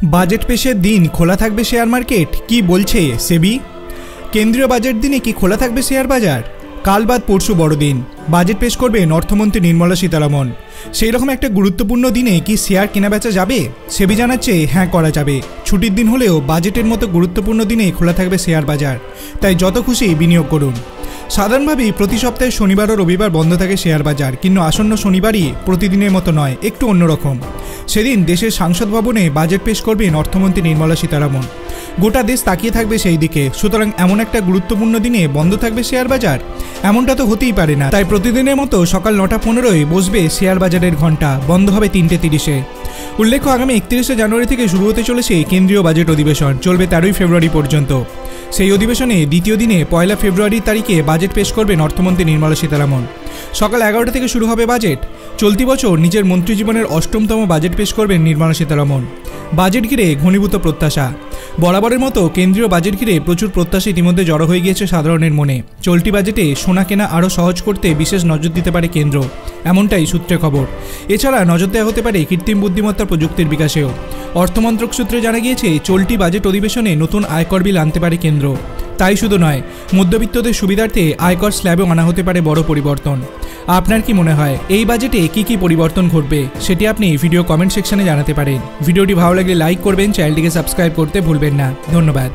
Budget পেশের দিন খোলা থাকবে শেয়ার মার্কেট, কি বলছে সেবি? কেন্দ্রীয় বাজেট দিনে কি খোলা থাকবে শেয়ার বাজার? কাল বাদ পরশু বড়দিন, বাজেট পেশ করবেন অর্থমন্ত্রী নির্মলা সীতারামন। সেই রকম একটা গুরুত্বপূর্ণ দিনে কি শেয়ার কেনাবেচা যাবে? সেবি জানাচ্ছে হ্যাঁ করা যাবে। ছুটির দিন হলেও বাজেটের মতো গুরুত্বপূর্ণ দিনে খোলা থাকবে শেয়ার বাজার, তাই যত খুশি বিনিয়োগ করুন। সাধারণভাবেই প্রতি সপ্তাহে শনিবার ও রবিবার বন্ধ থাকে শেয়ার বাজার, কিন্তু আসন্ন শনিবারই প্রতিদিনের মতো নয়, একটু অন্যরকম। সেদিন দেশের সংসদ ভবনে বাজেট পেশ করবেন অর্থমন্ত্রী নির্মলা সীতারামন। গোটা দেশ তাকিয়ে থাকবে সেই দিকে, সুতরাং এমন একটা গুরুত্বপূর্ণ দিনে বন্ধ থাকবে শেয়ার বাজার, এমনটা তো হতেই পারে না। তাই প্রতিদিনের মতো সকাল 9:15 বসবে শেয়ার বাজারের ঘণ্টা, বন্ধ হবে 3:30-এ। উল্লেখ্য, আগামী 31শে জানুয়ারি থেকে শুরু হতে চলেছে কেন্দ্রীয় বাজেট অধিবেশন, চলবে 13ই ফেব্রুয়ারি পর্যন্ত। সেই অধিবেশনে দ্বিতীয় দিনে 1 ফেব্রুয়ারি তারিখে বাজেট পেশ করবেন অর্থমন্ত্রী নির্মলা সীতারামন। সকাল 11টা থেকে শুরু হবে বাজেট। চলতি বছর নিজের মন্ত্রী জীবনের 8মতম বাজেট পেশ করবেন নির্মলা সীতারামন। বাজেট ঘিরে ঘনীভূত প্রত্যাশা। বরাবরের মতো কেন্দ্রীয় বাজেট ঘিরে প্রচুর প্রত্যাশা ইতিমধ্যে জড়ো হয়ে গিয়েছে সাধারণের মনে। চলতি বাজেটে সোনা কেনা আরও সহজ করতে বিশেষ নজর দিতে পারে কেন্দ্র, এমনটাই সূত্রে খবর। এছাড়া নজর দেওয়া হতে পারে কৃত্রিম বুদ্ধিমত্তার প্রযুক্তির বিকাশেও। অর্থমন্ত্রক সূত্রে জানা গিয়েছে, চলতি বাজেট অধিবেশনে নতুন আয়কর বিল আনতে পারে কেন্দ্র। তাই শুধু নয়, মধ্যবিত্তদের সুবিধার্থে আয়কর স্ল্যাবেও আনা হতে পারে বড় পরিবর্তন। আপনার কি মনে হয় এই বাজেটে কি কি পরিবর্তন ঘটবে? সেটি আপনি ভিডিও কমেন্ট সেকশনে জানাতে পারেন। ভিডিওটি ভালো লাগলে লাইক করবেন, চ্যানেলটিকে সাবস্ক্রাইব করতে ভুলবেন না। ধন্যবাদ।